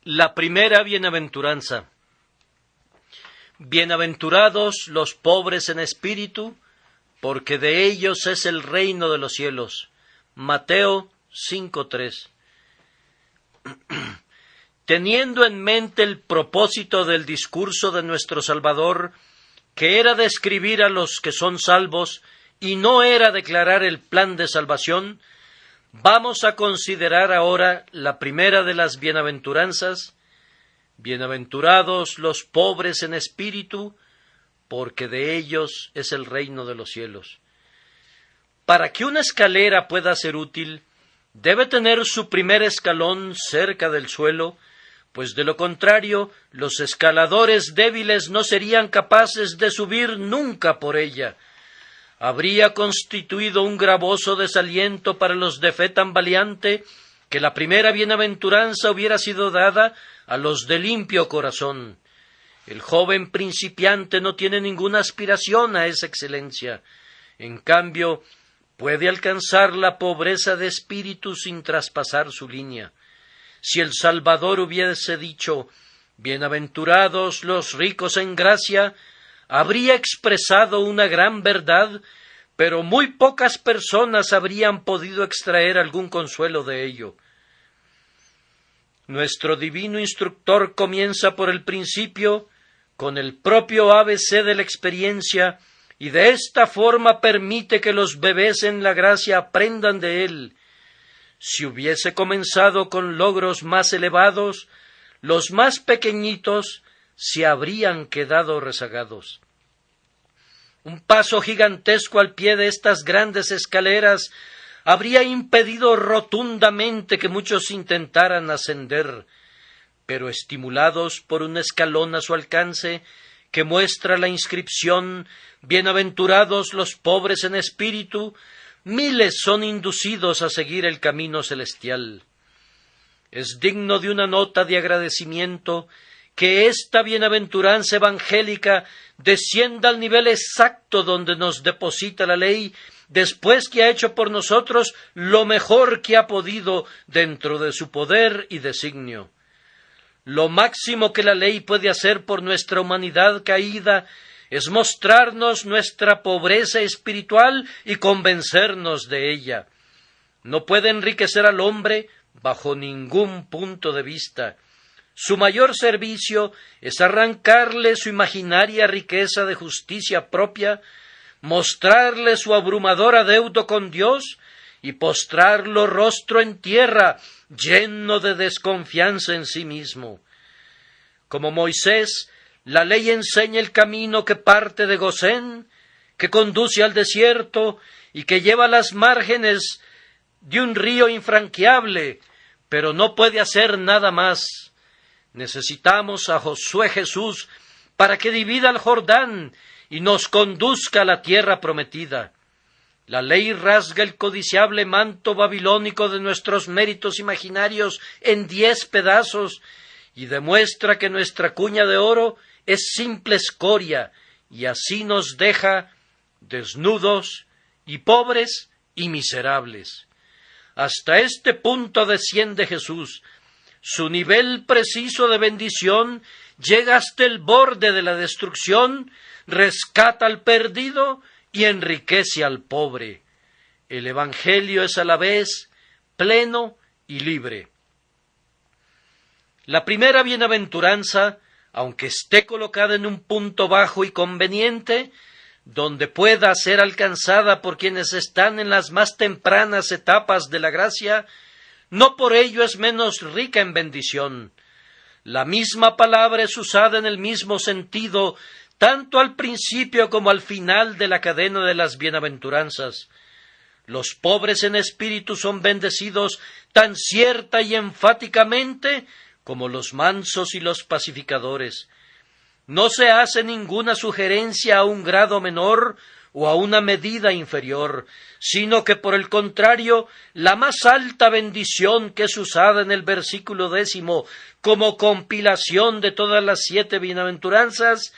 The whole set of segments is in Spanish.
La primera bienaventuranza. Bienaventurados los pobres en espíritu, porque de ellos es el reino de los cielos. Mateo 5:3. Teniendo en mente el propósito del discurso de nuestro Salvador, que era describir a los que son salvos y no era declarar el plan de salvación, vamos a considerar ahora la primera de las bienaventuranzas. Bienaventurados los pobres en espíritu, porque de ellos es el reino de los cielos. Para que una escalera pueda ser útil, debe tener su primer escalón cerca del suelo, pues de lo contrario, los escaladores débiles no serían capaces de subir nunca por ella. Habría constituido un gravoso desaliento para los de fe tan valiente que la primera bienaventuranza hubiera sido dada a los de limpio corazón. El joven principiante no tiene ninguna aspiración a esa excelencia. En cambio, puede alcanzar la pobreza de espíritu sin traspasar su línea. Si el Salvador hubiese dicho, bienaventurados los ricos en gracia, habría expresado una gran verdad, pero muy pocas personas habrían podido extraer algún consuelo de ello. Nuestro divino instructor comienza por el principio, con el propio ABC de la experiencia, y de esta forma permite que los bebés en la gracia aprendan de él. Si hubiese comenzado con logros más elevados, los más pequeñitos se habrían quedado rezagados. Un paso gigantesco al pie de estas grandes escaleras habría impedido rotundamente que muchos intentaran ascender, pero estimulados por un escalón a su alcance, que muestra la inscripción «Bienaventurados los pobres en espíritu», miles son inducidos a seguir el camino celestial. Es digno de una nota de agradecimiento que esta bienaventuranza evangélica descienda al nivel exacto donde nos deposita la ley, después que ha hecho por nosotros lo mejor que ha podido dentro de su poder y designio. Lo máximo que la ley puede hacer por nuestra humanidad caída es mostrarnos nuestra pobreza espiritual y convencernos de ella. No puede enriquecer al hombre bajo ningún punto de vista. Su mayor servicio es arrancarle su imaginaria riqueza de justicia propia, mostrarle su abrumador adeudo con Dios y postrarlo rostro en tierra, lleno de desconfianza en sí mismo. Como Moisés, la ley enseña el camino que parte de Gosén, que conduce al desierto y que lleva a las márgenes de un río infranqueable, pero no puede hacer nada más. Necesitamos a Josué Jesús para que divida el Jordán y nos conduzca a la tierra prometida. La ley rasga el codiciable manto babilónico de nuestros méritos imaginarios en 10 pedazos y demuestra que nuestra cuña de oro es simple escoria, y así nos deja desnudos y pobres y miserables. Hasta este punto desciende Jesús. Su nivel preciso de bendición llega hasta el borde de la destrucción, rescata al perdido y enriquece al pobre. El Evangelio es a la vez pleno y libre. La primera bienaventuranza, aunque esté colocada en un punto bajo y conveniente, donde pueda ser alcanzada por quienes están en las más tempranas etapas de la gracia, no por ello es menos rica en bendición. La misma palabra es usada en el mismo sentido, tanto al principio como al final de la cadena de las bienaventuranzas. Los pobres en espíritu son bendecidos tan cierta y enfáticamente como los mansos y los pacificadores. No se hace ninguna sugerencia a un grado menor o a una medida inferior, sino que por el contrario, la más alta bendición que es usada en el versículo 10 como compilación de todas las 7 bienaventuranzas,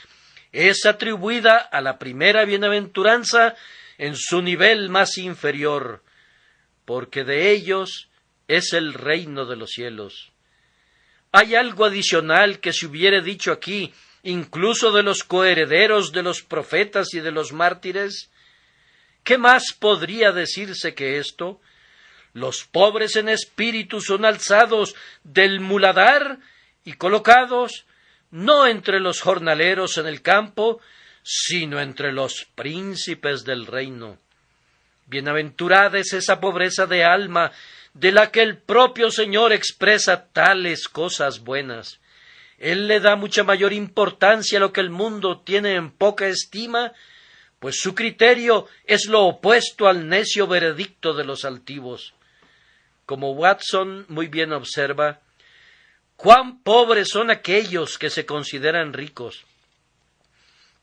es atribuida a la primera bienaventuranza en su nivel más inferior, porque de ellos es el reino de los cielos. ¿Hay algo adicional que se hubiere dicho aquí, incluso de los coherederos de los profetas y de los mártires? ¿Qué más podría decirse que esto? Los pobres en espíritu son alzados del muladar y colocados no entre los jornaleros en el campo, sino entre los príncipes del reino. Bienaventurada es esa pobreza de alma de la que el propio Señor expresa tales cosas buenas. Él le da mucha mayor importancia a lo que el mundo tiene en poca estima, pues su criterio es lo opuesto al necio veredicto de los altivos. Como Watson muy bien observa, cuán pobres son aquellos que se consideran ricos.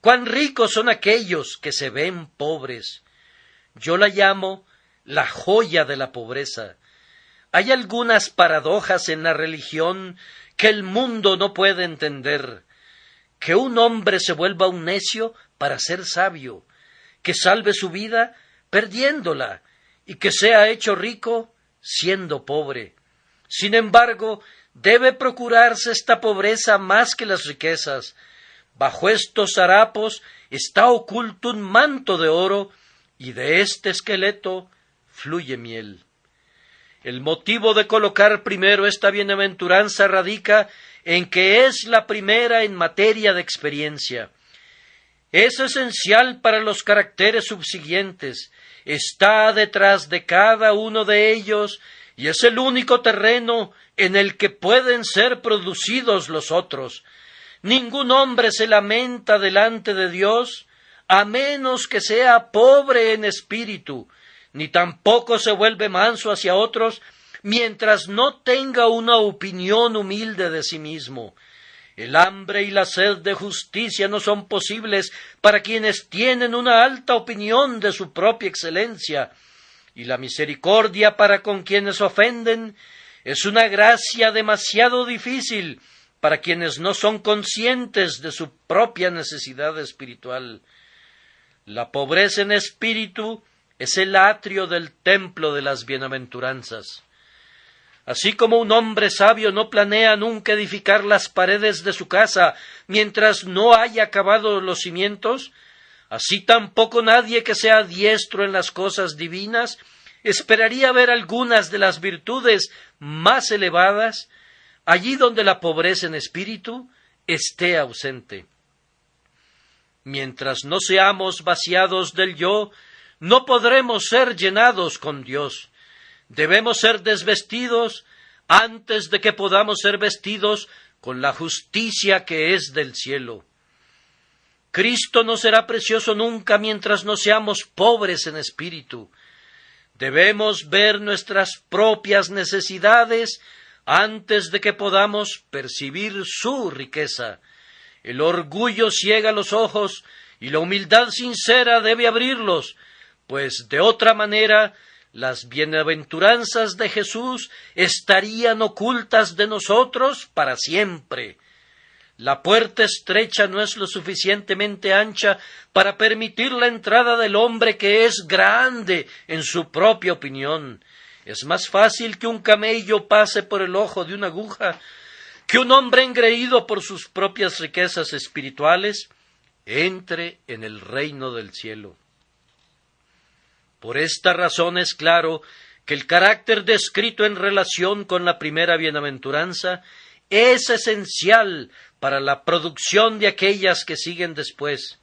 Cuán ricos son aquellos que se ven pobres. Yo la llamo la joya de la pobreza. Hay algunas paradojas en la religión que el mundo no puede entender. Que un hombre se vuelva un necio para ser sabio, que salve su vida perdiéndola, y que sea hecho rico siendo pobre. Sin embargo, debe procurarse esta pobreza más que las riquezas. Bajo estos harapos está oculto un manto de oro, y de este esqueleto fluye miel. El motivo de colocar primero esta bienaventuranza radica en que es la primera en materia de experiencia. Es esencial para los caracteres subsiguientes, está detrás de cada uno de ellos y es el único terreno en el que pueden ser producidos los otros. Ningún hombre se lamenta delante de Dios a menos que sea pobre en espíritu, ni tampoco se vuelve manso hacia otros mientras no tenga una opinión humilde de sí mismo. El hambre y la sed de justicia no son posibles para quienes tienen una alta opinión de su propia excelencia, y la misericordia para con quienes ofenden es una gracia demasiado difícil para quienes no son conscientes de su propia necesidad espiritual. La pobreza en espíritu es el atrio del templo de las bienaventuranzas. Así como un hombre sabio no planea nunca edificar las paredes de su casa mientras no haya acabado los cimientos, así tampoco nadie que sea diestro en las cosas divinas esperaría ver algunas de las virtudes más elevadas allí donde la pobreza en espíritu esté ausente. Mientras no seamos vaciados del yo, no podremos ser llenados con Dios. Debemos ser desvestidos antes de que podamos ser vestidos con la justicia que es del cielo. Cristo no será precioso nunca mientras no seamos pobres en espíritu. Debemos ver nuestras propias necesidades antes de que podamos percibir su riqueza. El orgullo ciega los ojos y la humildad sincera debe abrirlos, pues de otra manera las bienaventuranzas de Jesús estarían ocultas de nosotros para siempre. La puerta estrecha no es lo suficientemente ancha para permitir la entrada del hombre que es grande en su propia opinión. Es más fácil que un camello pase por el ojo de una aguja, que un hombre engreído por sus propias riquezas espirituales entre en el reino del cielo. Por esta razón es claro que el carácter descrito en relación con la primera bienaventuranza es esencial para la producción de aquellas que siguen después,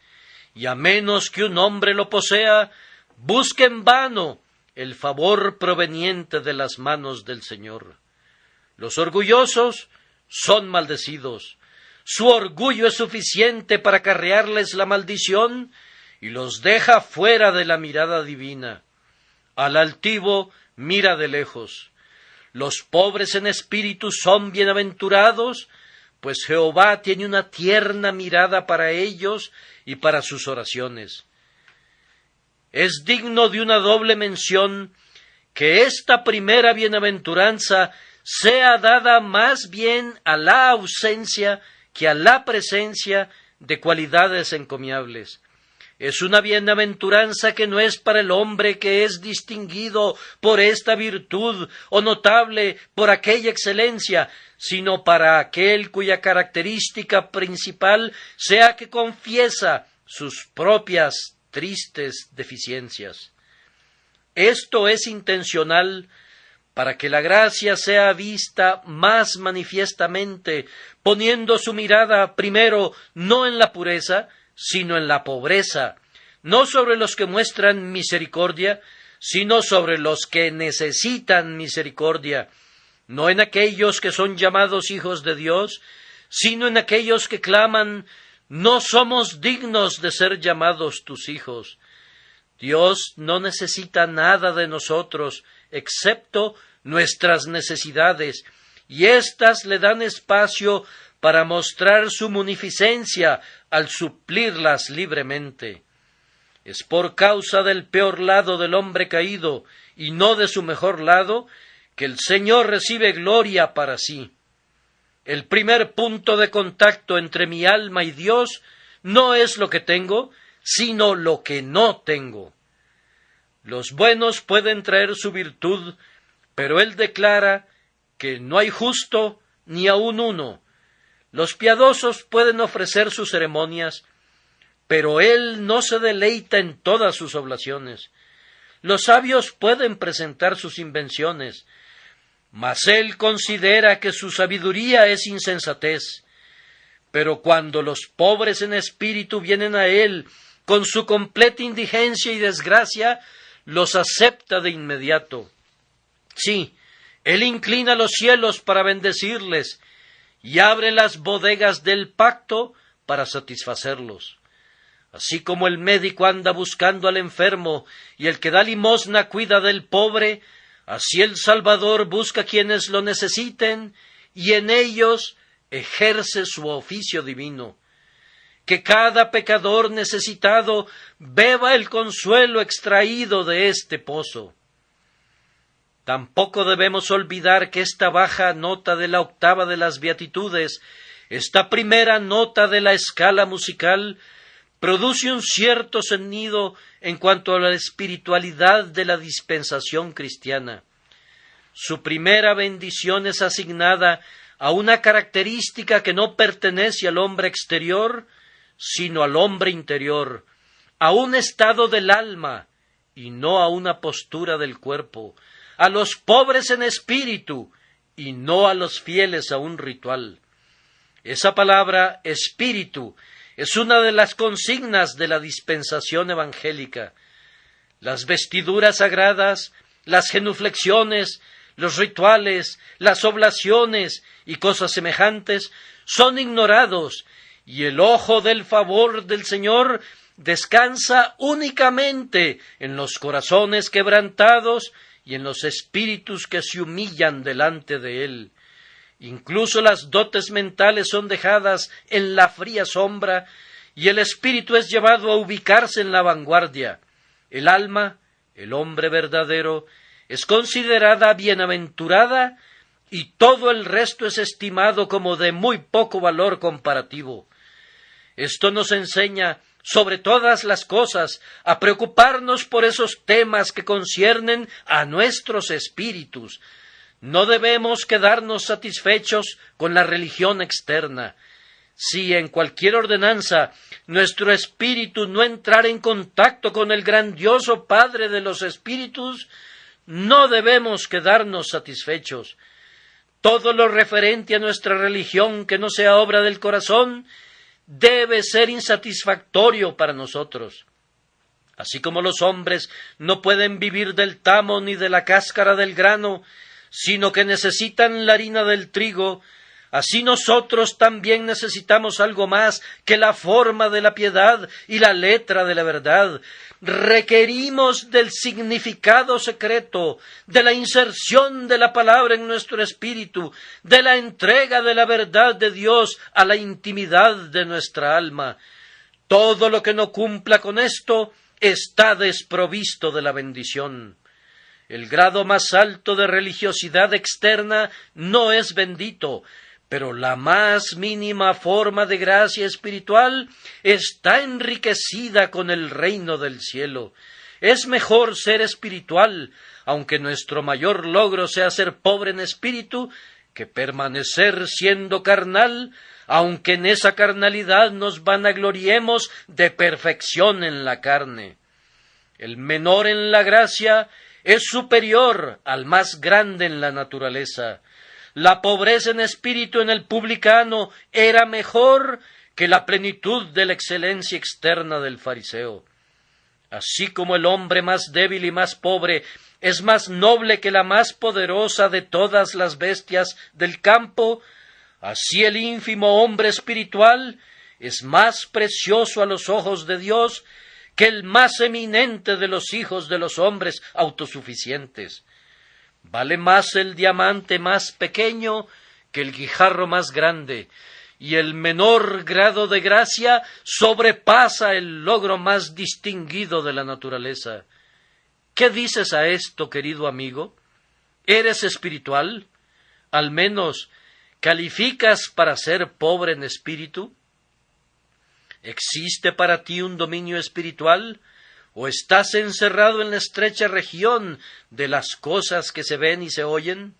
y a menos que un hombre lo posea, busque en vano el favor proveniente de las manos del Señor. Los orgullosos son maldecidos. Su orgullo es suficiente para acarrearles la maldición y los deja fuera de la mirada divina. Al altivo mira de lejos. Los pobres en espíritu son bienaventurados, pues Jehová tiene una tierna mirada para ellos y para sus oraciones. Es digno de una doble mención que esta primera bienaventuranza sea dada más bien a la ausencia que a la presencia de cualidades encomiables. Es una bienaventuranza que no es para el hombre que es distinguido por esta virtud o notable por aquella excelencia, sino para aquel cuya característica principal sea que confiesa sus propias tristes deficiencias. Esto es intencional para que la gracia sea vista más manifiestamente, poniendo su mirada primero no en la pureza, sino en la pobreza, no sobre los que muestran misericordia, sino sobre los que necesitan misericordia, no en aquellos que son llamados hijos de Dios, sino en aquellos que claman: no somos dignos de ser llamados tus hijos. Dios no necesita nada de nosotros, excepto nuestras necesidades, y éstas le dan espacio para mostrar su munificencia al suplirlas libremente. Es por causa del peor lado del hombre caído, y no de su mejor lado, que el Señor recibe gloria para sí. El primer punto de contacto entre mi alma y Dios no es lo que tengo, sino lo que no tengo. Los buenos pueden traer su virtud, pero Él declara que no hay justo ni aun uno. Los piadosos pueden ofrecer sus ceremonias, pero Él no se deleita en todas sus oblaciones. Los sabios pueden presentar sus invenciones, mas Él considera que su sabiduría es insensatez. Pero cuando los pobres en espíritu vienen a Él con su completa indigencia y desgracia, los acepta de inmediato. Sí, Él inclina los cielos para bendecirles y abre las bodegas del pacto para satisfacerlos. Así como el médico anda buscando al enfermo y el que da limosna cuida del pobre, así el Salvador busca quienes lo necesiten y en ellos ejerce su oficio divino. Que cada pecador necesitado beba el consuelo extraído de este pozo. Tampoco debemos olvidar que esta baja nota de la octava de las beatitudes, esta primera nota de la escala musical, produce un cierto sonido en cuanto a la espiritualidad de la dispensación cristiana. Su primera bendición es asignada a una característica que no pertenece al hombre exterior, sino al hombre interior, a un estado del alma y no a una postura del cuerpo, a los pobres en espíritu y no a los fieles a un ritual. Esa palabra espíritu es una de las consignas de la dispensación evangélica. Las vestiduras sagradas, las genuflexiones, los rituales, las oblaciones y cosas semejantes son ignorados, y el ojo del favor del Señor descansa únicamente en los corazones quebrantados y en los espíritus que se humillan delante de Él. Incluso las dotes mentales son dejadas en la fría sombra y el espíritu es llevado a ubicarse en la vanguardia. El alma, el hombre verdadero, es considerada bienaventurada y todo el resto es estimado como de muy poco valor comparativo. Esto nos enseña, sobre todas las cosas, a preocuparnos por esos temas que conciernen a nuestros espíritus. No debemos quedarnos satisfechos con la religión externa. Si en cualquier ordenanza nuestro espíritu no entrara en contacto con el grandioso Padre de los espíritus, no debemos quedarnos satisfechos. Todo lo referente a nuestra religión que no sea obra del corazón debe ser insatisfactorio para nosotros. Así como los hombres no pueden vivir del tamo ni de la cáscara del grano, sino que necesitan la harina del trigo, así nosotros también necesitamos algo más que la forma de la piedad y la letra de la verdad. Requerimos del significado secreto, de la inserción de la palabra en nuestro espíritu, de la entrega de la verdad de Dios a la intimidad de nuestra alma. Todo lo que no cumpla con esto está desprovisto de la bendición. El grado más alto de religiosidad externa no es bendito, pero la más mínima forma de gracia espiritual está enriquecida con el reino del cielo. Es mejor ser espiritual, aunque nuestro mayor logro sea ser pobre en espíritu, que permanecer siendo carnal, aunque en esa carnalidad nos vanagloriemos de perfección en la carne. El menor en la gracia es superior al más grande en la naturaleza. La pobreza en espíritu en el publicano era mejor que la plenitud de la excelencia externa del fariseo. Así como el hombre más débil y más pobre es más noble que la más poderosa de todas las bestias del campo, así el ínfimo hombre espiritual es más precioso a los ojos de Dios que el más eminente de los hijos de los hombres autosuficientes. Vale más el diamante más pequeño que el guijarro más grande, y el menor grado de gracia sobrepasa el logro más distinguido de la naturaleza. ¿Qué dices a esto, querido amigo? ¿Eres espiritual? ¿Al menos calificas para ser pobre en espíritu? ¿Existe para ti un dominio espiritual? ¿O estás encerrado en la estrecha región de las cosas que se ven y se oyen?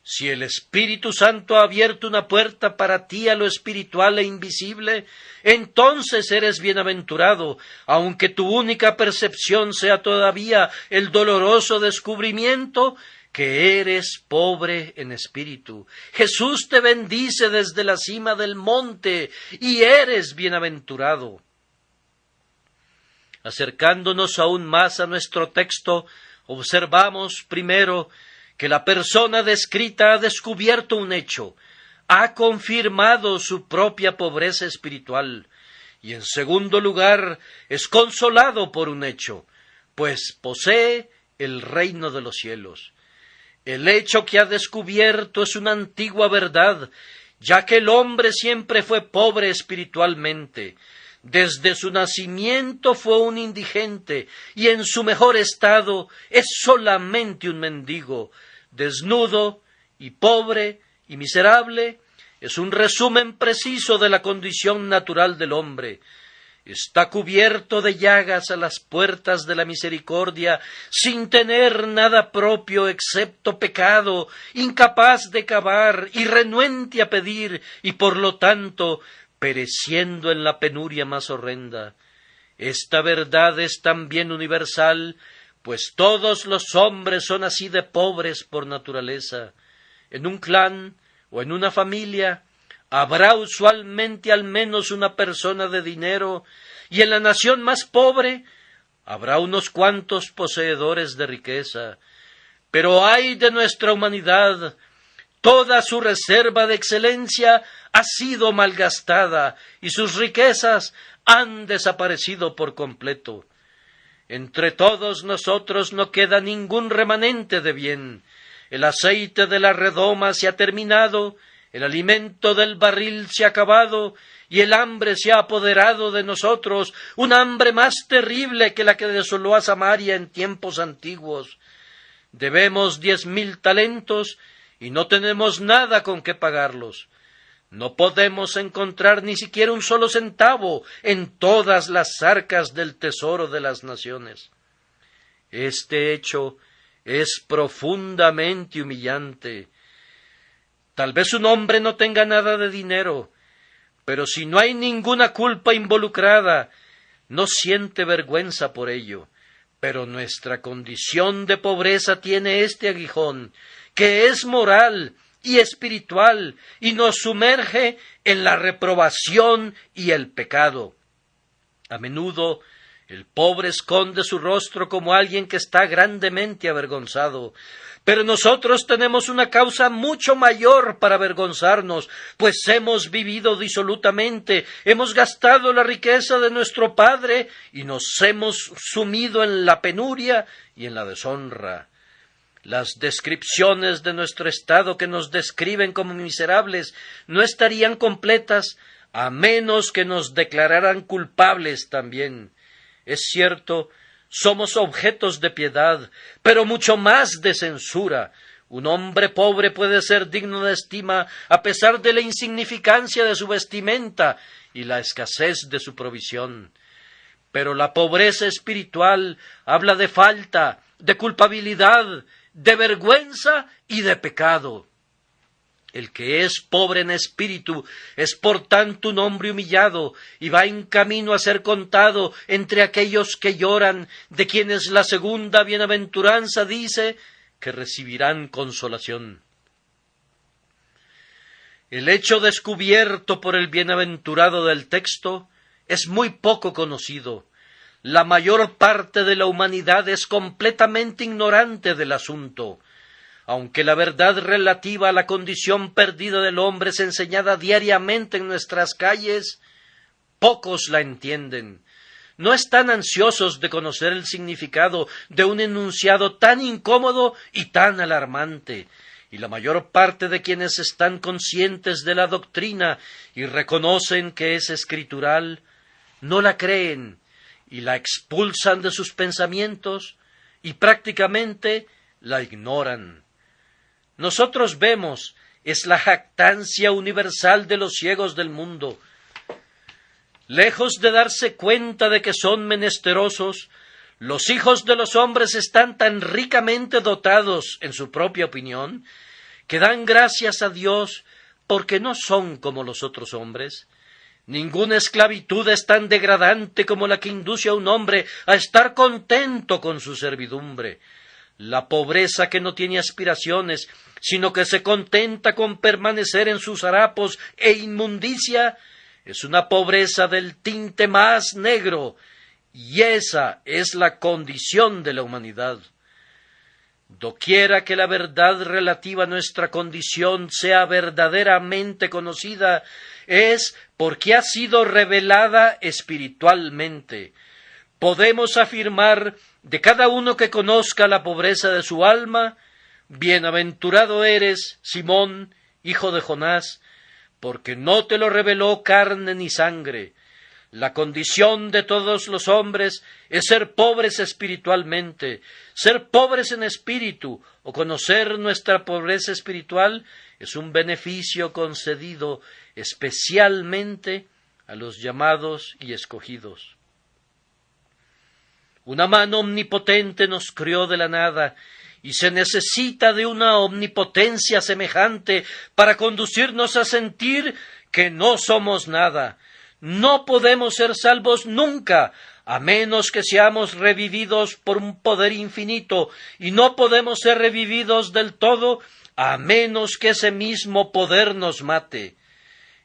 Si el Espíritu Santo ha abierto una puerta para ti a lo espiritual e invisible, entonces eres bienaventurado, aunque tu única percepción sea todavía el doloroso descubrimiento que eres pobre en espíritu. Jesús te bendice desde la cima del monte y eres bienaventurado. Acercándonos aún más a nuestro texto, observamos primero que la persona descrita ha descubierto un hecho, ha confirmado su propia pobreza espiritual, y en segundo lugar es consolado por un hecho, pues posee el reino de los cielos. El hecho que ha descubierto es una antigua verdad, ya que el hombre siempre fue pobre espiritualmente. Desde su nacimiento fue un indigente, y en su mejor estado es solamente un mendigo, desnudo y pobre y miserable. Es un resumen preciso de la condición natural del hombre. Está cubierto de llagas a las puertas de la misericordia, sin tener nada propio excepto pecado, incapaz de cavar y renuente a pedir, y por lo tanto pereciendo en la penuria más horrenda. Esta verdad es también universal, pues todos los hombres son así de pobres por naturaleza. En un clan o en una familia habrá usualmente al menos una persona de dinero, y en la nación más pobre habrá unos cuantos poseedores de riqueza. Pero ay de nuestra humanidad, toda su reserva de excelencia ha sido malgastada y sus riquezas han desaparecido por completo. Entre todos nosotros no queda ningún remanente de bien. El aceite de la redoma se ha terminado, el alimento del barril se ha acabado, y el hambre se ha apoderado de nosotros, un hambre más terrible que la que desoló a Samaria en tiempos antiguos. Debemos 10,000 talentos, y no tenemos nada con qué pagarlos. No podemos encontrar ni siquiera un solo centavo en todas las arcas del tesoro de las naciones. Este hecho es profundamente humillante. Tal vez un hombre no tenga nada de dinero, pero si no hay ninguna culpa involucrada, no siente vergüenza por ello. Pero nuestra condición de pobreza tiene este aguijón, que es moral y espiritual, y nos sumerge en la reprobación y el pecado. A menudo el pobre esconde su rostro como alguien que está grandemente avergonzado, pero nosotros tenemos una causa mucho mayor para avergonzarnos, pues hemos vivido disolutamente, hemos gastado la riqueza de nuestro Padre y nos hemos sumido en la penuria y en la deshonra. Las descripciones de nuestro estado que nos describen como miserables no estarían completas a menos que nos declararan culpables también. Es cierto, somos objetos de piedad, pero mucho más de censura. Un hombre pobre puede ser digno de estima a pesar de la insignificancia de su vestimenta y la escasez de su provisión. Pero la pobreza espiritual habla de falta, de culpabilidad, de vergüenza y de pecado. El que es pobre en espíritu es por tanto un hombre humillado y va en camino a ser contado entre aquellos que lloran, de quienes la segunda bienaventuranza dice que recibirán consolación. El hecho descubierto por el bienaventurado del texto es muy poco conocido. La mayor parte de la humanidad es completamente ignorante del asunto. Aunque la verdad relativa a la condición perdida del hombre es enseñada diariamente en nuestras calles, pocos la entienden. No están ansiosos de conocer el significado de un enunciado tan incómodo y tan alarmante, y la mayor parte de quienes están conscientes de la doctrina y reconocen que es escritural, no la creen y la expulsan de sus pensamientos y prácticamente la ignoran. Nosotros vemos, es la jactancia universal de los ciegos del mundo. Lejos de darse cuenta de que son menesterosos, los hijos de los hombres están tan ricamente dotados en su propia opinión, que dan gracias a Dios porque no son como los otros hombres. Ninguna esclavitud es tan degradante como la que induce a un hombre a estar contento con su servidumbre. La pobreza que no tiene aspiraciones, sino que se contenta con permanecer en sus harapos e inmundicia, es una pobreza del tinte más negro, y esa es la condición de la humanidad. Doquiera que la verdad relativa a nuestra condición sea verdaderamente conocida, es porque ha sido revelada espiritualmente. Podemos afirmar de cada uno que conozca la pobreza de su alma: bienaventurado eres, Simón, hijo de Jonás, porque no te lo reveló carne ni sangre. La condición de todos los hombres es ser pobres espiritualmente. Ser pobres en espíritu o conocer nuestra pobreza espiritual es un beneficio concedido especialmente a los llamados y escogidos. Una mano omnipotente nos crió de la nada, y se necesita de una omnipotencia semejante para conducirnos a sentir que no somos nada. No podemos ser salvos nunca, a menos que seamos revividos por un poder infinito, y no podemos ser revividos del todo a menos que ese mismo poder nos mate.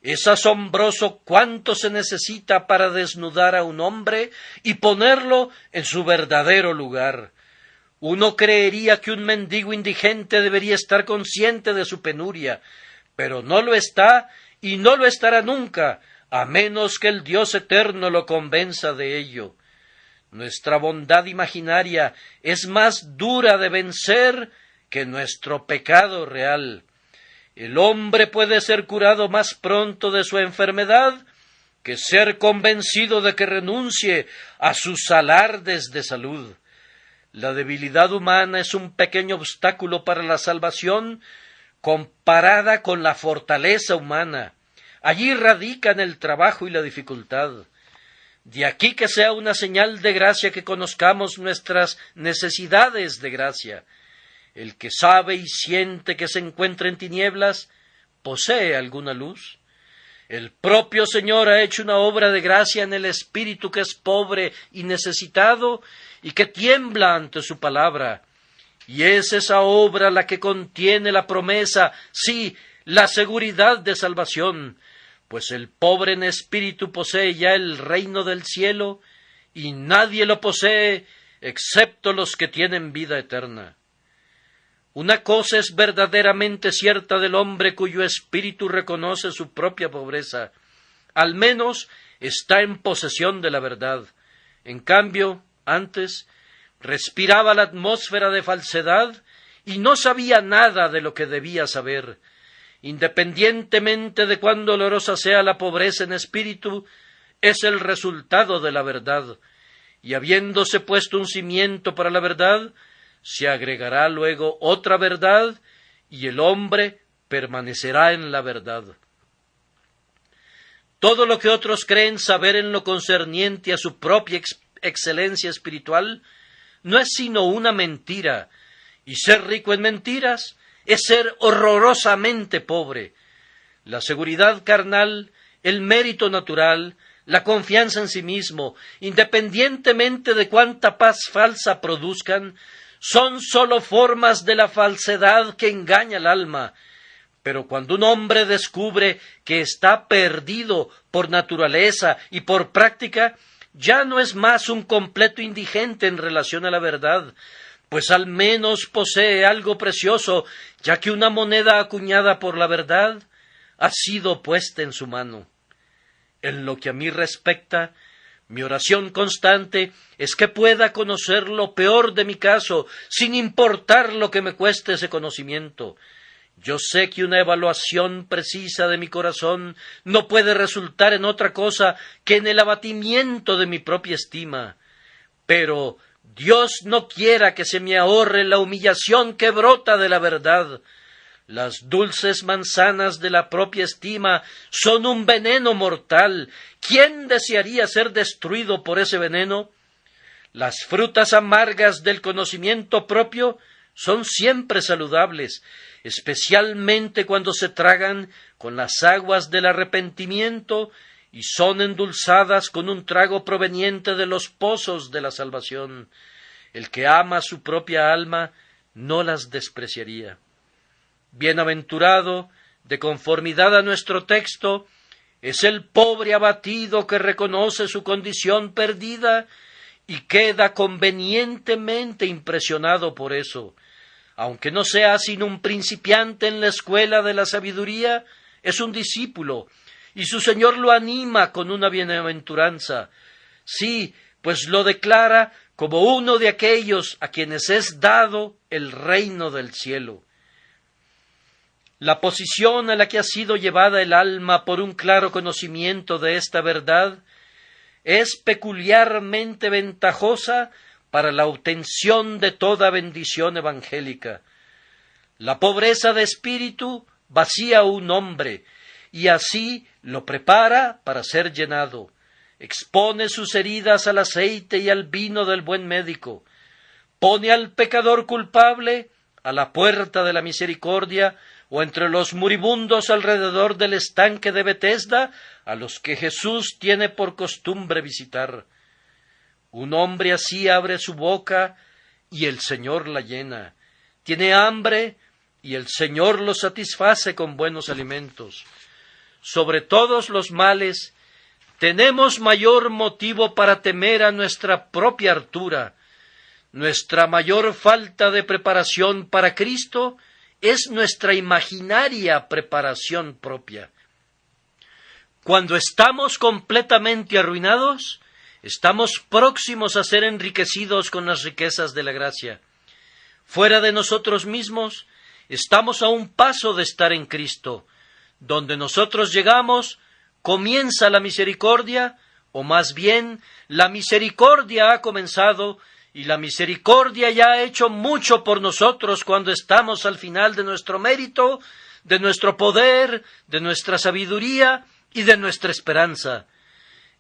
Es asombroso cuánto se necesita para desnudar a un hombre y ponerlo en su verdadero lugar. Uno creería que un mendigo indigente debería estar consciente de su penuria, pero no lo está y no lo estará nunca, a menos que el Dios eterno lo convenza de ello. Nuestra bondad imaginaria es más dura de vencer que nuestro pecado real. El hombre puede ser curado más pronto de su enfermedad que ser convencido de que renuncie a sus alardes de salud. La debilidad humana es un pequeño obstáculo para la salvación comparada con la fortaleza humana. Allí radican el trabajo y la dificultad. De aquí que sea una señal de gracia que conozcamos nuestras necesidades de gracia. El que sabe y siente que se encuentra en tinieblas, ¿posee alguna luz? El propio Señor ha hecho una obra de gracia en el espíritu que es pobre y necesitado y que tiembla ante su palabra. Y es esa obra la que contiene la promesa, sí, la seguridad de salvación, pues el pobre en espíritu posee ya el reino del cielo y nadie lo posee excepto los que tienen vida eterna. Una cosa es verdaderamente cierta del hombre cuyo espíritu reconoce su propia pobreza. Al menos está en posesión de la verdad. En cambio, antes respiraba la atmósfera de falsedad y no sabía nada de lo que debía saber. Independientemente de cuán dolorosa sea la pobreza en espíritu, es el resultado de la verdad. Y habiéndose puesto un cimiento para la verdad, se agregará luego otra verdad y el hombre permanecerá en la verdad. Todo lo que otros creen saber en lo concerniente a su propia excelencia espiritual no es sino una mentira, y ser rico en mentiras es ser horrorosamente pobre. La seguridad carnal, el mérito natural, la confianza en sí mismo, independientemente de cuánta paz falsa produzcan, son sólo formas de la falsedad que engaña al alma. Pero cuando un hombre descubre que está perdido por naturaleza y por práctica, ya no es más un completo indigente en relación a la verdad, pues al menos posee algo precioso, ya que una moneda acuñada por la verdad ha sido puesta en su mano. En lo que a mí respecta, mi oración constante es que pueda conocer lo peor de mi caso, sin importar lo que me cueste ese conocimiento. Yo sé que una evaluación precisa de mi corazón no puede resultar en otra cosa que en el abatimiento de mi propia estima. Pero Dios no quiera que se me ahorre la humillación que brota de la verdad. Las dulces manzanas de la propia estima son un veneno mortal. ¿Quién desearía ser destruido por ese veneno? Las frutas amargas del conocimiento propio son siempre saludables, especialmente cuando se tragan con las aguas del arrepentimiento y son endulzadas con un trago proveniente de los pozos de la salvación. El que ama su propia alma no las despreciaría. Bienaventurado, de conformidad a nuestro texto, es el pobre abatido que reconoce su condición perdida y queda convenientemente impresionado por eso. Aunque no sea sino un principiante en la escuela de la sabiduría, es un discípulo, y su Señor lo anima con una bienaventuranza. Sí, pues lo declara como uno de aquellos a quienes es dado el reino del cielo. La posición a la que ha sido llevada el alma por un claro conocimiento de esta verdad es peculiarmente ventajosa para la obtención de toda bendición evangélica. La pobreza de espíritu vacía a un hombre, y así lo prepara para ser llenado. Expone sus heridas al aceite y al vino del buen médico. Pone al pecador culpable a la puerta de la misericordia, o entre los moribundos alrededor del estanque de Betesda, a los que Jesús tiene por costumbre visitar. Un hombre así abre su boca y el Señor la llena. Tiene hambre y el Señor lo satisface con buenos alimentos. Sobre todos los males, tenemos mayor motivo para temer a nuestra propia hartura. Nuestra mayor falta de preparación para Cristo es nuestra imaginaria preparación propia. Cuando estamos completamente arruinados, estamos próximos a ser enriquecidos con las riquezas de la gracia. Fuera de nosotros mismos, estamos a un paso de estar en Cristo. Donde nosotros llegamos, comienza la misericordia, o más bien, la misericordia ha comenzado, y la misericordia ya ha hecho mucho por nosotros cuando estamos al final de nuestro mérito, de nuestro poder, de nuestra sabiduría y de nuestra esperanza.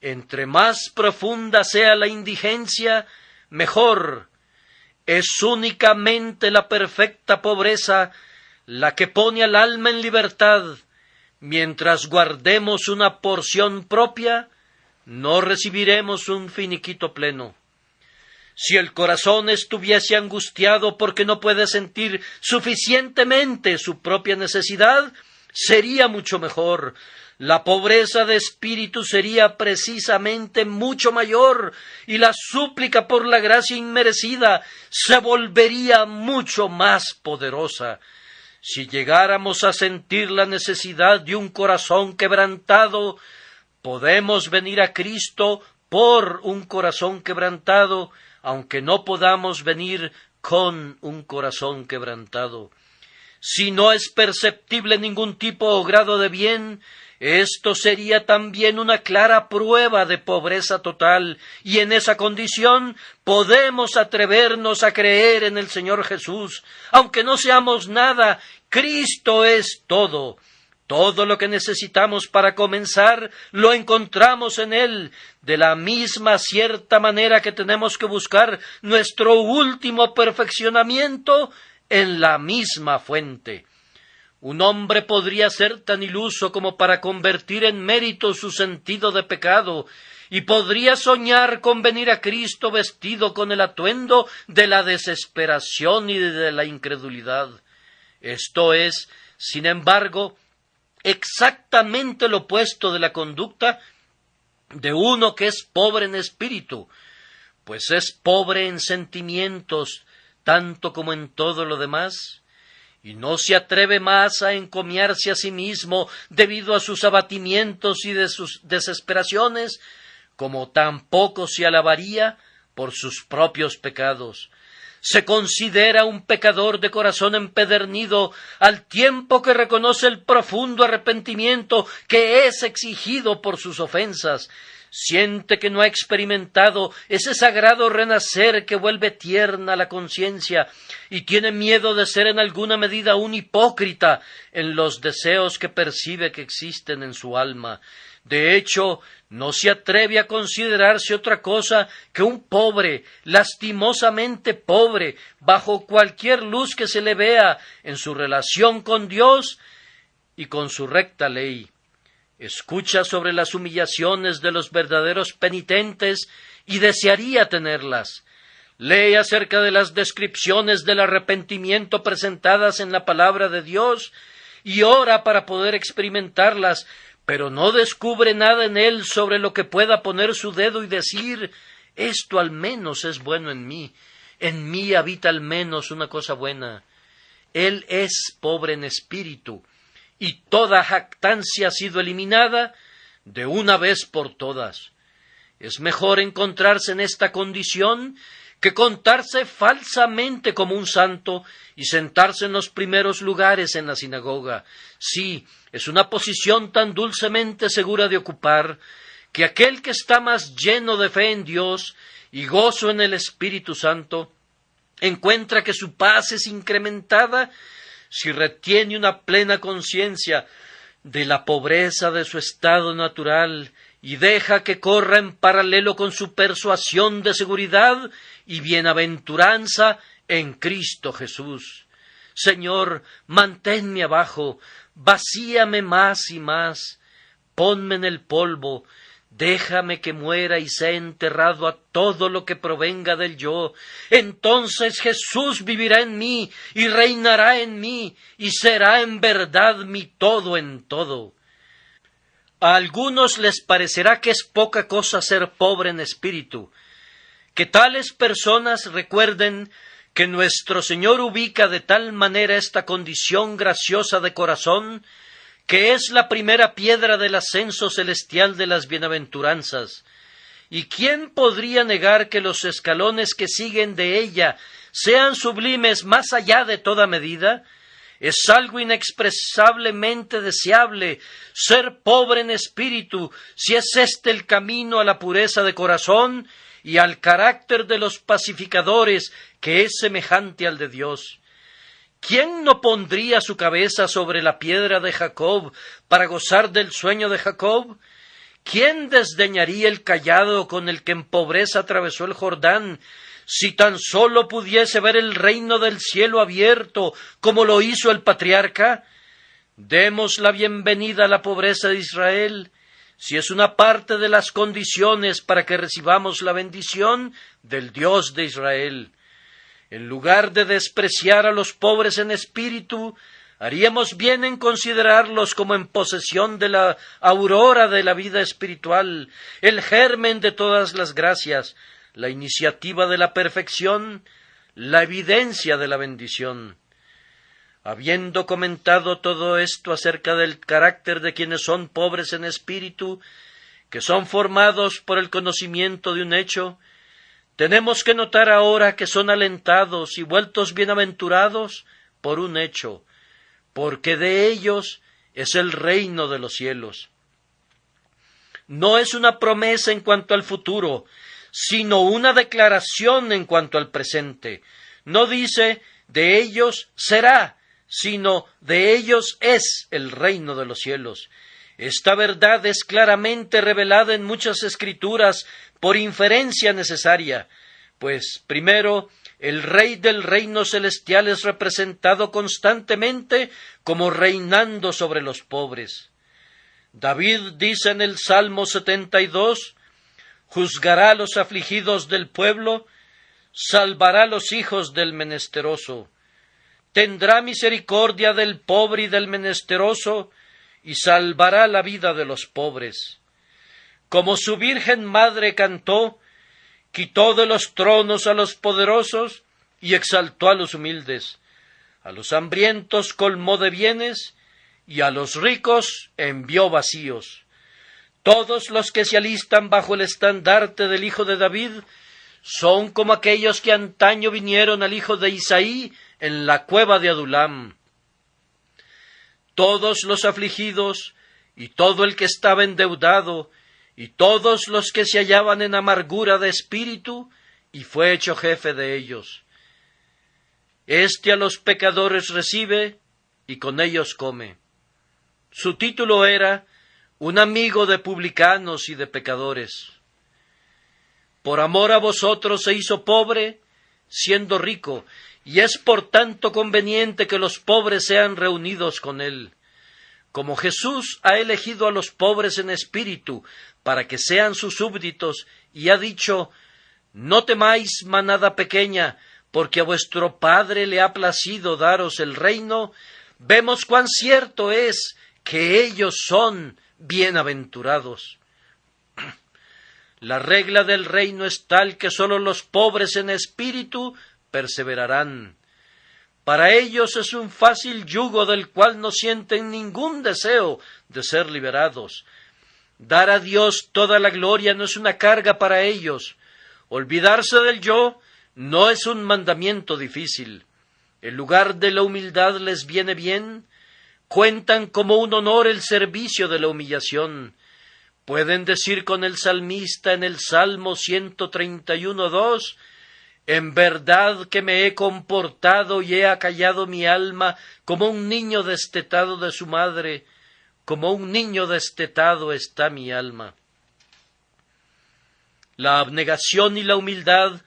Entre más profunda sea la indigencia, mejor. Es únicamente la perfecta pobreza la que pone al alma en libertad. Mientras guardemos una porción propia, no recibiremos un finiquito pleno. Si el corazón estuviese angustiado porque no puede sentir suficientemente su propia necesidad, sería mucho mejor. La pobreza de espíritu sería precisamente mucho mayor, y la súplica por la gracia inmerecida se volvería mucho más poderosa. Si llegáramos a sentir la necesidad de un corazón quebrantado, podemos venir a Cristo por un corazón quebrantado, aunque no podamos venir con un corazón quebrantado. Si no es perceptible ningún tipo o grado de bien, esto sería también una clara prueba de pobreza total, y en esa condición podemos atrevernos a creer en el Señor Jesús, aunque no seamos nada Cristo es todo. Todo lo que necesitamos para comenzar lo encontramos en Él, de la misma cierta manera que tenemos que buscar nuestro último perfeccionamiento en la misma fuente. Un hombre podría ser tan iluso como para convertir en mérito su sentido de pecado, y podría soñar con venir a Cristo vestido con el atuendo de la desesperación y de la incredulidad. Esto es, sin embargo, exactamente lo opuesto de la conducta de uno que es pobre en espíritu, pues es pobre en sentimientos tanto como en todo lo demás, y no se atreve más a encomiarse a sí mismo debido a sus abatimientos y de sus desesperaciones, como tampoco se alabaría por sus propios pecados. Se considera un pecador de corazón empedernido al tiempo que reconoce el profundo arrepentimiento que es exigido por sus ofensas. Siente que no ha experimentado ese sagrado renacer que vuelve tierna la conciencia y tiene miedo de ser en alguna medida un hipócrita en los deseos que percibe que existen en su alma. De hecho, no se atreve a considerarse otra cosa que un pobre, lastimosamente pobre, bajo cualquier luz que se le vea en su relación con Dios y con su recta ley. Escucha sobre las humillaciones de los verdaderos penitentes y desearía tenerlas. Lee acerca de las descripciones del arrepentimiento presentadas en la palabra de Dios y ora para poder experimentarlas, pero no descubre nada en él sobre lo que pueda poner su dedo y decir: esto al menos es bueno en mí habita al menos una cosa buena. Él es pobre en espíritu, y toda jactancia ha sido eliminada de una vez por todas. Es mejor encontrarse en esta condición que contarse falsamente como un santo y sentarse en los primeros lugares en la sinagoga. Sí, es una posición tan dulcemente segura de ocupar, que aquel que está más lleno de fe en Dios y gozo en el Espíritu Santo, encuentra que su paz es incrementada si retiene una plena conciencia de la pobreza de su estado natural y deja que corra en paralelo con su persuasión de seguridad y bienaventuranza en Cristo Jesús. Señor, manténme abajo, vacíame más y más, ponme en el polvo, déjame que muera y sea enterrado a todo lo que provenga del yo. Entonces Jesús vivirá en mí y reinará en mí y será en verdad mi todo en todo. A algunos les parecerá que es poca cosa ser pobre en espíritu. Que tales personas recuerden que nuestro Señor ubica de tal manera esta condición graciosa de corazón, que es la primera piedra del ascenso celestial de las bienaventuranzas. ¿Y quién podría negar que los escalones que siguen de ella sean sublimes más allá de toda medida? Es algo inexpresablemente deseable ser pobre en espíritu, si es este el camino a la pureza de corazón y al carácter de los pacificadores, que es semejante al de Dios. ¿Quién no pondría su cabeza sobre la piedra de Jacob para gozar del sueño de Jacob? ¿Quién desdeñaría el cayado con el que en pobreza atravesó el Jordán, si tan solo pudiese ver el reino del cielo abierto, como lo hizo el patriarca? Demos la bienvenida a la pobreza de Israel, si es una parte de las condiciones para que recibamos la bendición del Dios de Israel. En lugar de despreciar a los pobres en espíritu, haríamos bien en considerarlos como en posesión de la aurora de la vida espiritual, el germen de todas las gracias, la iniciativa de la perfección, la evidencia de la bendición. Habiendo comentado todo esto acerca del carácter de quienes son pobres en espíritu, que son formados por el conocimiento de un hecho, tenemos que notar ahora que son alentados y vueltos bienaventurados por un hecho, porque de ellos es el reino de los cielos. No es una promesa en cuanto al futuro, sino una declaración en cuanto al presente. No dice, de ellos será, sino de ellos es el reino de los cielos. Esta verdad es claramente revelada en muchas escrituras por inferencia necesaria, pues, primero, el Rey del reino celestial es representado constantemente como reinando sobre los pobres. David dice en el Salmo 72, juzgará a los afligidos del pueblo, salvará a los hijos del menesteroso, tendrá misericordia del pobre y del menesteroso, y salvará la vida de los pobres. Como su Virgen Madre cantó, quitó de los tronos a los poderosos y exaltó a los humildes. A los hambrientos colmó de bienes y a los ricos envió vacíos. Todos los que se alistan bajo el estandarte del Hijo de David son como aquellos que antaño vinieron al hijo de Isaí en la cueva de Adulam. Todos los afligidos y todo el que estaba endeudado y todos los que se hallaban en amargura de espíritu, y fue hecho jefe de ellos. Este a los pecadores recibe, y con ellos come. Su título era un amigo de publicanos y de pecadores. Por amor a vosotros se hizo pobre, siendo rico, y es por tanto conveniente que los pobres sean reunidos con él. Como Jesús ha elegido a los pobres en espíritu, para que sean sus súbditos, y ha dicho, no temáis manada pequeña, porque a vuestro Padre le ha placido daros el reino, vemos cuán cierto es que ellos son bienaventurados. La regla del reino es tal que sólo los pobres en espíritu perseverarán. Para ellos es un fácil yugo del cual no sienten ningún deseo de ser liberados. Dar a Dios toda la gloria no es una carga para ellos. Olvidarse del yo no es un mandamiento difícil. El lugar de la humildad les viene bien. Cuentan como un honor el servicio de la humillación. Pueden decir con el salmista en el Salmo 131:2, en verdad que me he comportado y he acallado mi alma como un niño destetado de su madre, como un niño destetado está mi alma. La abnegación y la humildad,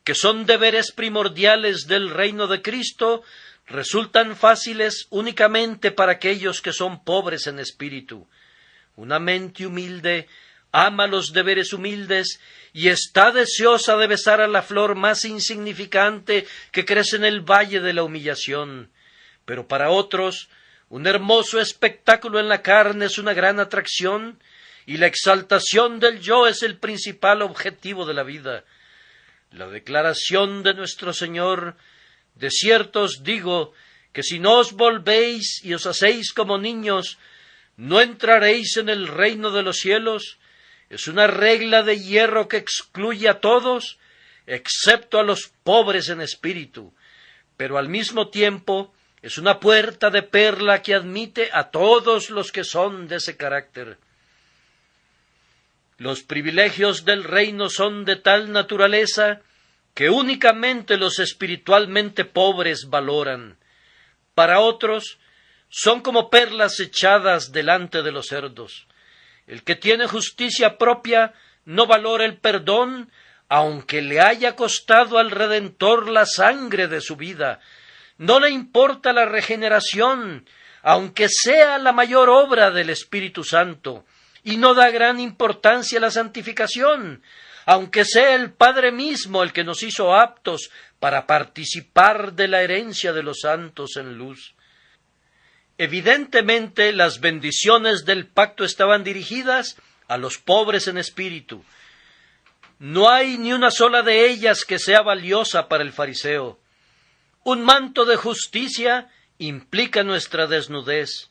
que son deberes primordiales del reino de Cristo, resultan fáciles únicamente para aquellos que son pobres en espíritu. Una mente humilde ama los deberes humildes y está deseosa de besar a la flor más insignificante que crece en el valle de la humillación. Pero para otros, un hermoso espectáculo en la carne es una gran atracción, y la exaltación del yo es el principal objetivo de la vida. La declaración de nuestro Señor, de cierto os digo, que si no os volvéis y os hacéis como niños, no entraréis en el reino de los cielos, es una regla de hierro que excluye a todos, excepto a los pobres en espíritu, pero al mismo tiempo es una puerta de perla que admite a todos los que son de ese carácter. Los privilegios del reino son de tal naturaleza que únicamente los espiritualmente pobres valoran. Para otros, son como perlas echadas delante de los cerdos. El que tiene justicia propia no valora el perdón, aunque le haya costado al Redentor la sangre de su vida. No le importa la regeneración, aunque sea la mayor obra del Espíritu Santo, y no da gran importancia a la santificación, aunque sea el Padre mismo el que nos hizo aptos para participar de la herencia de los santos en luz. Evidentemente, las bendiciones del pacto estaban dirigidas a los pobres en espíritu. No hay ni una sola de ellas que sea valiosa para el fariseo. Un manto de justicia implica nuestra desnudez.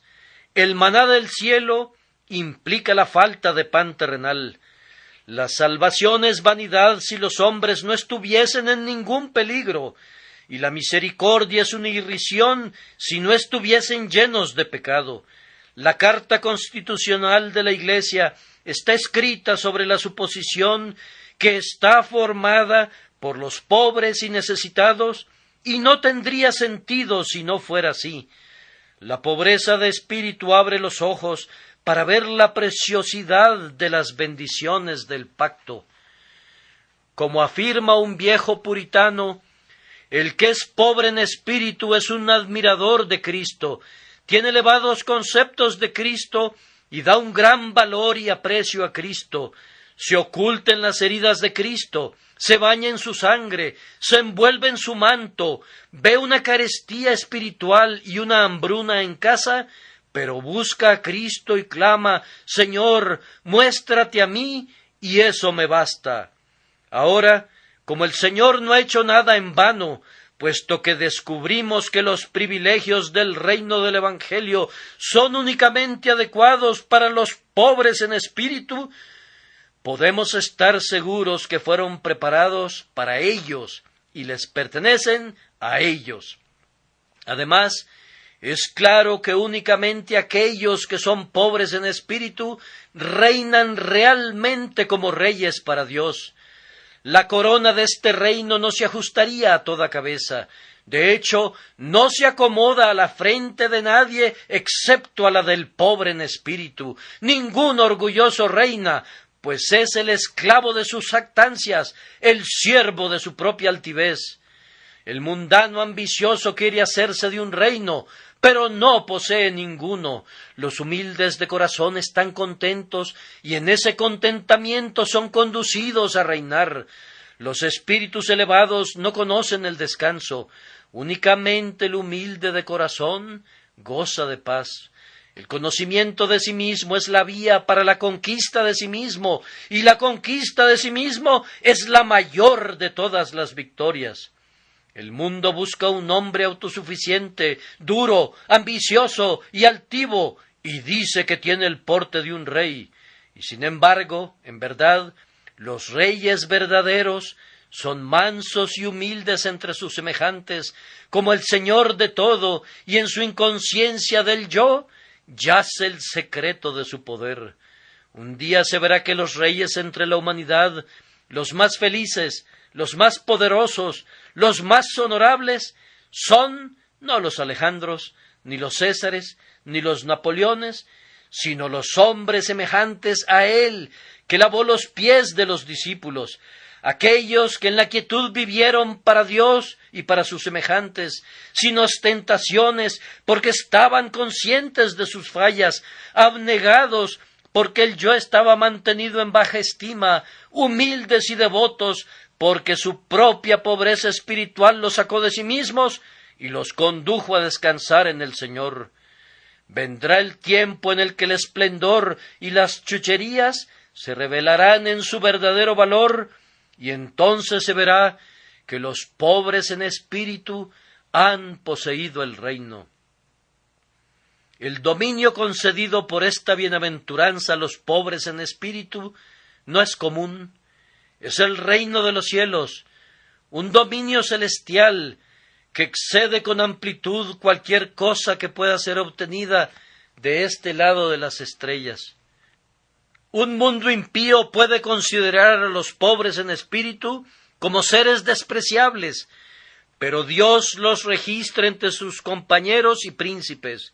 El maná del cielo implica la falta de pan terrenal. La salvación es vanidad si los hombres no estuviesen en ningún peligro, y la misericordia es una irrisión si no estuviesen llenos de pecado. La Carta Constitucional de la Iglesia está escrita sobre la suposición que está formada por los pobres y necesitados, y no tendría sentido si no fuera así. La pobreza de espíritu abre los ojos para ver la preciosidad de las bendiciones del pacto. Como afirma un viejo puritano, el que es pobre en espíritu es un admirador de Cristo, tiene elevados conceptos de Cristo y da un gran valor y aprecio a Cristo, se oculta en las heridas de Cristo, se baña en su sangre, se envuelve en su manto, ve una carestía espiritual y una hambruna en casa, pero busca a Cristo y clama: Señor, muéstrate a mí, y eso me basta. Ahora, como el Señor no ha hecho nada en vano, puesto que descubrimos que los privilegios del reino del Evangelio son únicamente adecuados para los pobres en espíritu, podemos estar seguros que fueron preparados para ellos y les pertenecen a ellos. Además, es claro que únicamente aquellos que son pobres en espíritu reinan realmente como reyes para Dios. La corona de este reino no se ajustaría a toda cabeza. De hecho, no se acomoda a la frente de nadie excepto a la del pobre en espíritu. Ningún orgulloso reina, pues es el esclavo de sus jactancias, el siervo de su propia altivez. El mundano ambicioso quiere hacerse de un reino, pero no posee ninguno. Los humildes de corazón están contentos, y en ese contentamiento son conducidos a reinar. Los espíritus elevados no conocen el descanso. Únicamente el humilde de corazón goza de paz. El conocimiento de sí mismo es la vía para la conquista de sí mismo, y la conquista de sí mismo es la mayor de todas las victorias. El mundo busca un hombre autosuficiente, duro, ambicioso y altivo, y dice que tiene el porte de un rey. Y sin embargo, en verdad, los reyes verdaderos son mansos y humildes entre sus semejantes, como el Señor de todo, y en su inconsciencia del yo yace el secreto de su poder. Un día se verá que los reyes entre la humanidad, los más felices, los más poderosos, los más honorables, son no los Alejandros, ni los Césares, ni los Napoleones, sino los hombres semejantes a él, que lavó los pies de los discípulos, aquellos que en la quietud vivieron para Dios y para sus semejantes, sin ostentaciones, porque estaban conscientes de sus fallas, abnegados, porque el yo estaba mantenido en baja estima, humildes y devotos, porque su propia pobreza espiritual los sacó de sí mismos y los condujo a descansar en el Señor. Vendrá el tiempo en el que el esplendor y las chucherías se revelarán en su verdadero valor, y entonces se verá que los pobres en espíritu han poseído el reino. El dominio concedido por esta bienaventuranza a los pobres en espíritu no es común, es el reino de los cielos, un dominio celestial que excede con amplitud cualquier cosa que pueda ser obtenida de este lado de las estrellas. Un mundo impío puede considerar a los pobres en espíritu como seres despreciables, pero Dios los registra entre sus compañeros y príncipes,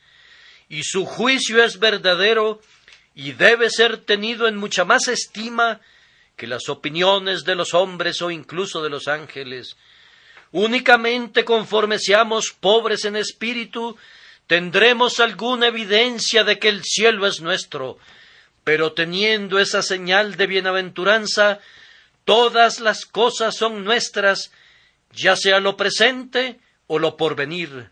y su juicio es verdadero y debe ser tenido en mucha más estima que las opiniones de los hombres o incluso de los ángeles. Únicamente conforme seamos pobres en espíritu, tendremos alguna evidencia de que el cielo es nuestro, pero teniendo esa señal de bienaventuranza, todas las cosas son nuestras, ya sea lo presente o lo porvenir.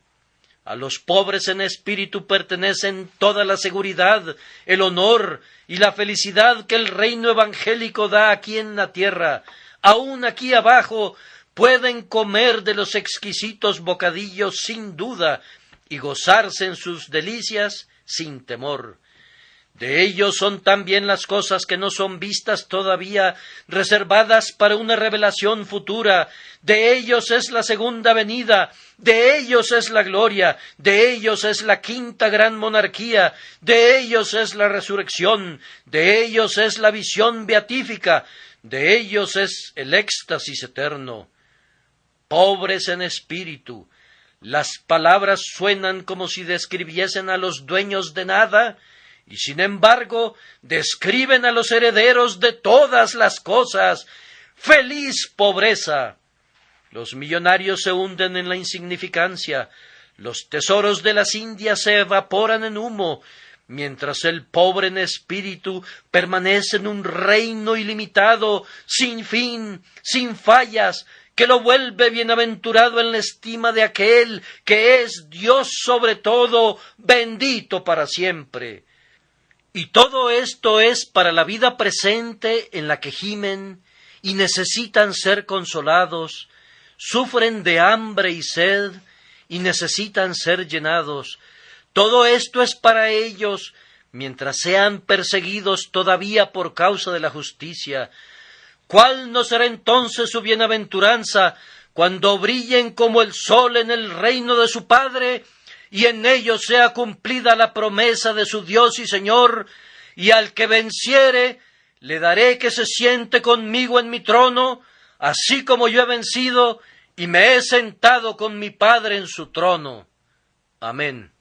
A los pobres en espíritu pertenecen toda la seguridad, el honor y la felicidad que el reino evangélico da aquí en la tierra. Aún aquí abajo pueden comer de los exquisitos bocadillos sin duda y gozarse en sus delicias sin temor. De ellos son también las cosas que no son vistas todavía, reservadas para una revelación futura. De ellos es la segunda venida, de ellos es la gloria, de ellos es la quinta gran monarquía, de ellos es la resurrección, de ellos es la visión beatífica, de ellos es el éxtasis eterno. pobres en espíritu. Las palabras suenan como si describiesen a los dueños de nada, y sin embargo describen a los herederos de todas las cosas. ¡Feliz pobreza! Los millonarios se hunden en la insignificancia, los tesoros de las Indias se evaporan en humo, mientras el pobre en espíritu permanece en un reino ilimitado, sin fin, sin fallas, que lo vuelve bienaventurado en la estima de aquel que es Dios sobre todo, bendito para siempre. Y todo esto es para la vida presente en la que gimen y necesitan ser consolados, sufren de hambre y sed y necesitan ser llenados. Todo esto es para ellos, mientras sean perseguidos todavía por causa de la justicia. ¿Cuál no será entonces su bienaventuranza cuando brillen como el sol en el reino de su Padre, y en ellos sea cumplida la promesa de su Dios y Señor? Y al que venciere, le daré que se siente conmigo en mi trono, así como yo he vencido y me he sentado con mi Padre en su trono. Amén.